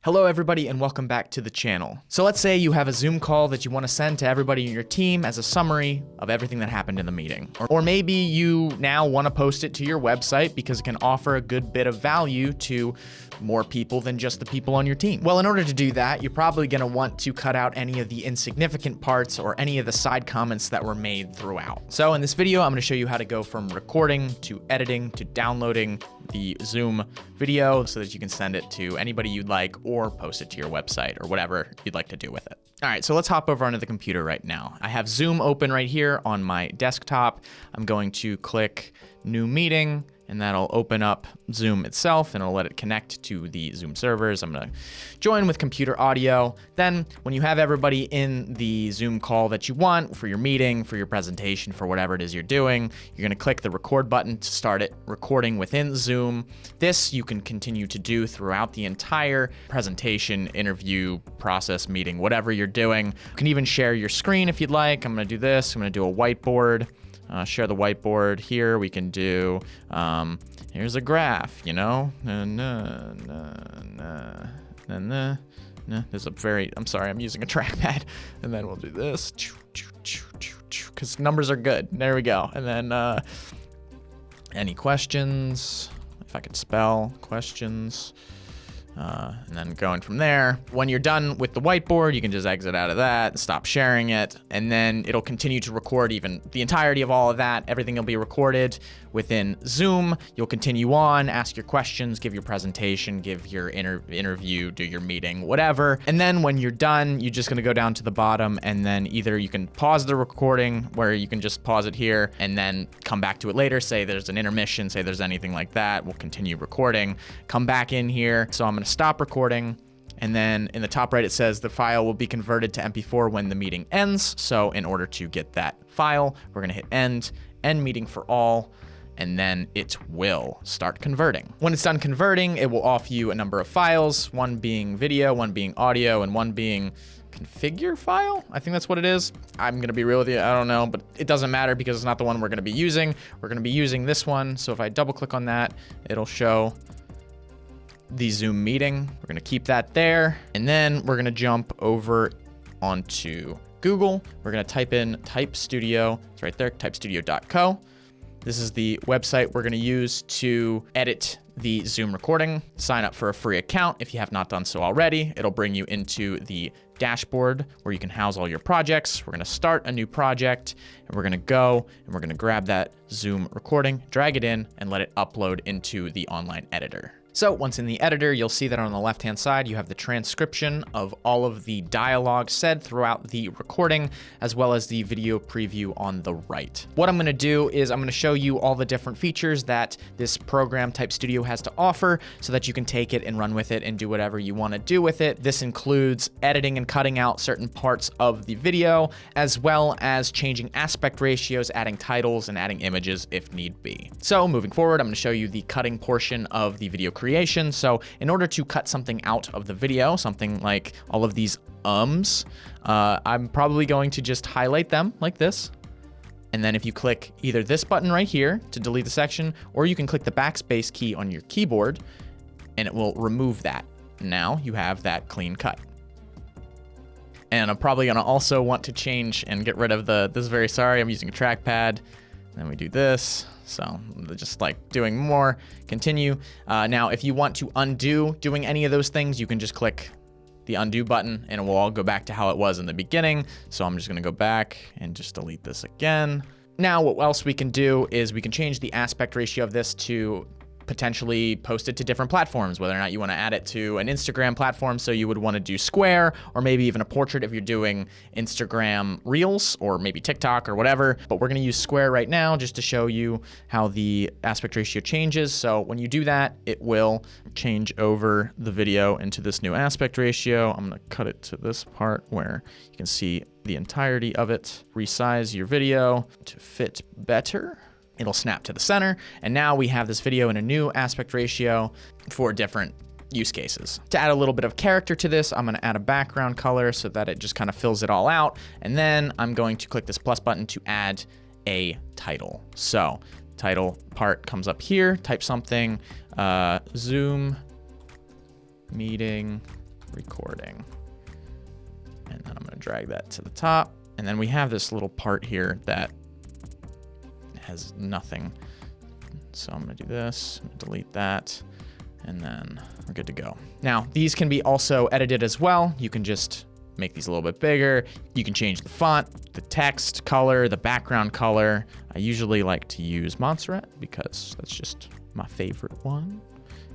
Hello everybody and welcome back to the channel. So let's say you have a Zoom call that you want to send to everybody in your team as a summary of everything that happened in the meeting. Or maybe you now want to post it to your website because it can offer a good bit of value to more people than just the people on your team. Well, in order to do that, you're probably going to want to cut out any of the insignificant parts or any of the side comments that were made throughout. So in this video, I'm going to show you how to go from recording to editing to downloading the Zoom video so that you can send it to anybody you'd like or post it to your website or whatever you'd like to do with it. All right, so let's hop over onto the computer right now. I have Zoom open right here on my desktop. I'm going to click New Meeting, and that'll open up Zoom itself and it'll let it connect to the Zoom servers. I'm gonna join with computer audio. Then when you have everybody in the Zoom call that you want for your meeting, for your presentation, for whatever it is you're doing, you're gonna click the record button to start it recording within Zoom. This you can continue to do throughout the entire presentation, interview, process, meeting, whatever you're doing. You can even share your screen if you'd like. I'm gonna do this, I'm gonna do a whiteboard. Share the whiteboard here. We can do, here's a graph, you know, there's a very, I'm sorry, I'm using a trackpad, and then we'll do this, because numbers are good. There we go. And then any questions, if I could spell questions. And then going from there, when you're done with the whiteboard, you can just exit out of that, stop sharing it, and then it'll continue to record even the entirety of all of that. Everything will be recorded within Zoom. You'll continue on, ask your questions, give your presentation, give your interview, do your meeting, whatever. And then when you're done, you're just gonna go down to the bottom, and then either you can pause the recording, where you can just pause it here and then come back to it later, say there's an intermission, say there's anything like that, we'll continue recording, come back in here. So I'm gonna stop recording, and then in the top right it says the file will be converted to MP4 when the meeting ends. So in order to get that file, we're gonna hit end meeting for all, and then it will start converting. When it's done converting, it will offer you a number of files, one being video, one being audio, and one being configure file. I think that's what it is. I'm gonna be real with you, I don't know, but it doesn't matter because it's not the one we're gonna be using. We're gonna be using this one. So if I double click on that, it'll show the Zoom meeting. We're gonna keep that there. And then we're gonna jump over onto Google. We're gonna type in Type Studio. It's right there, typestudio.co. This is the website we're gonna use to edit the Zoom recording. Sign up for a free account if you have not done so already. It'll bring you into the dashboard where you can house all your projects. We're gonna start a new project, and we're gonna go and we're gonna grab that Zoom recording, drag it in, and let it upload into the online editor. So once in the editor, you'll see that on the left-hand side, you have the transcription of all of the dialogue said throughout the recording, as well as the video preview on the right. What I'm gonna do is I'm gonna show you all the different features that this program Type Studio has to offer so that you can take it and run with it and do whatever you wanna do with it. This includes editing and cutting out certain parts of the video, as well as changing aspect ratios, adding titles, and adding images if need be. So moving forward, I'm gonna show you the cutting portion of the video creation. So in order to cut something out of the video, something like all of these I'm probably going to just highlight them like this. And then if you click either this button right here to delete the section, or you can click the backspace key on your keyboard and it will remove that. Now you have that clean cut. And I'm probably gonna also want to change and get rid of this is very sorry, I'm using a trackpad. Then we do this. So just like doing more, continue. Now, if you want to undo doing any of those things, you can just click the undo button and it will all go back to how it was in the beginning. So I'm just gonna go back and just delete this again. Now, what else we can do is we can change the aspect ratio of this to potentially post it to different platforms, whether or not you want to add it to an Instagram platform. So you would want to do Square, or maybe even a portrait if you're doing Instagram Reels, or maybe TikTok or whatever. But we're going to use Square right now just to show you how the aspect ratio changes. So when you do that, it will change over the video into this new aspect ratio. I'm going to cut it to this part where you can see the entirety of it. Resize your video to fit better. It'll snap to the center, and now we have this video in a new aspect ratio for different use cases. To add a little bit of character to this, I'm gonna add a background color so that it just kind of fills it all out, and then I'm going to click this plus button to add a title. So title part comes up here, type something, Zoom meeting recording. And then I'm going to drag that to the top. And then we have this little part here that has nothing. So I'm going to do this, delete that, and then we're good to go. Now, these can be also edited as well. You can just make these a little bit bigger. You can change the font, the text color, the background color. I usually like to use Montserrat because that's just my favorite one.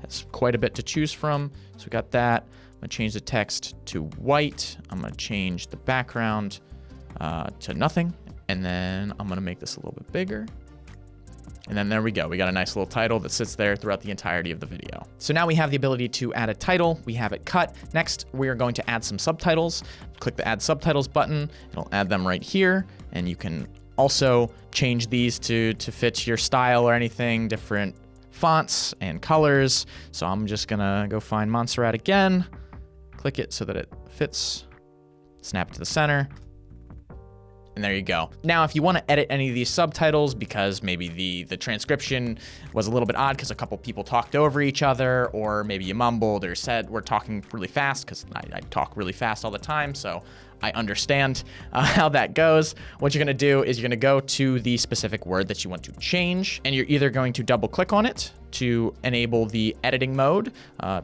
Has quite a bit to choose from. So we got that. I'm gonna change the text to white. I'm gonna change the background to nothing. And then I'm gonna make this a little bit bigger. And then there we go. We got a nice little title that sits there throughout the entirety of the video. So now we have the ability to add a title. We have it cut. Next, we are going to add some subtitles. Click the Add Subtitles button. It'll add them right here. And you can also change these to fit your style or anything, different fonts and colors. So I'm just gonna go find Montserrat again, click it so that it fits, snap it to the center. And there you go. Now, if you want to edit any of these subtitles because maybe the transcription was a little bit odd because a couple people talked over each other, or maybe you mumbled or said we're talking really fast, because I talk really fast all the time, so I understand how that goes. What you're going to do is you're going to go to the specific word that you want to change, and you're either going to double click on it to enable the editing mode,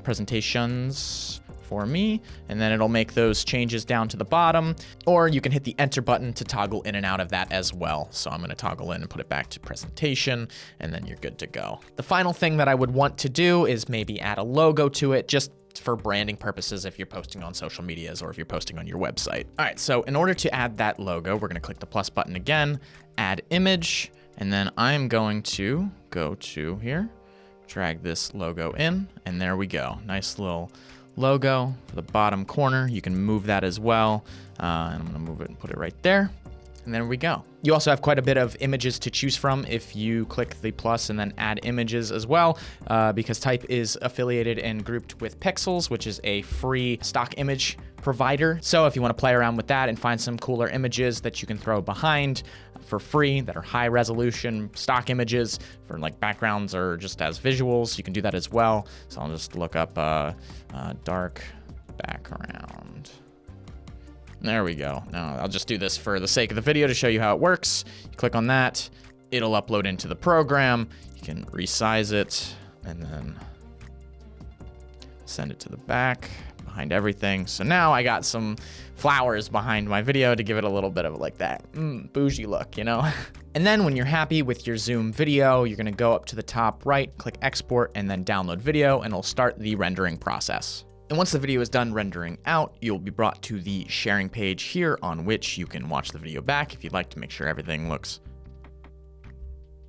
presentations for me, and then it'll make those changes down to the bottom, or you can hit the enter button to toggle in and out of that as well. So I'm going to toggle in and put it back to presentation, and then you're good to go. The final thing that I would want to do is maybe add a logo to it, just for branding purposes if you're posting on social medias or if you're posting on your website. All right, so in order to add that logo, we're going to click the plus button again, add image, and then I'm going to go to here, drag this logo in, and there we go. Nice little logo for the bottom corner. You can move that as well. And I'm gonna move it and put it right there. And there we go. You also have quite a bit of images to choose from if you click the plus and then add images as well, because Type is affiliated and grouped with Pixels, which is a free stock image provider. So if you want to play around with that and find some cooler images that you can throw behind for free that are high resolution stock images for like backgrounds or just as visuals, you can do that as well. So I'll just look up dark background. There we go. Now I'll just do this for the sake of the video to show you how it works. You click on that, it'll upload into the program. You can resize it and then send it to the back behind everything. So now I got some flowers behind my video to give it a little bit of like that bougie look, you know? And then when you're happy with your Zoom video, you're gonna go up to the top right, click export, and then download video, and it'll start the rendering process. And once the video is done rendering out, you'll be brought to the sharing page here, on which you can watch the video back if you'd like to make sure everything looks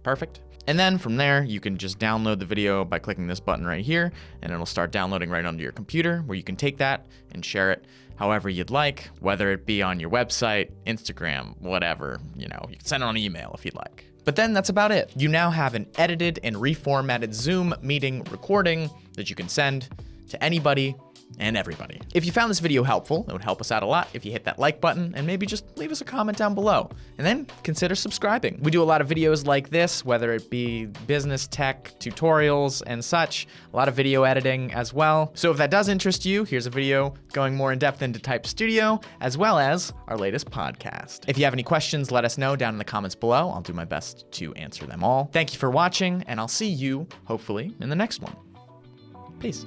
perfect. And then from there, you can just download the video by clicking this button right here, and it'll start downloading right onto your computer, where you can take that and share it however you'd like, whether it be on your website, Instagram, whatever, you know, you can send it on email if you'd like. But then that's about it. You now have an edited and reformatted Zoom meeting recording that you can send to anybody and everybody. If you found this video helpful, it would help us out a lot if you hit that like button and maybe just leave us a comment down below. And then consider subscribing. We do a lot of videos like this, whether it be business, tech, tutorials, and such. A lot of video editing as well. So if that does interest you, here's a video going more in depth into Type Studio, as well as our latest podcast. If you have any questions, let us know down in the comments below. I'll do my best to answer them all. Thank you for watching, and I'll see you, hopefully, in the next one. Peace.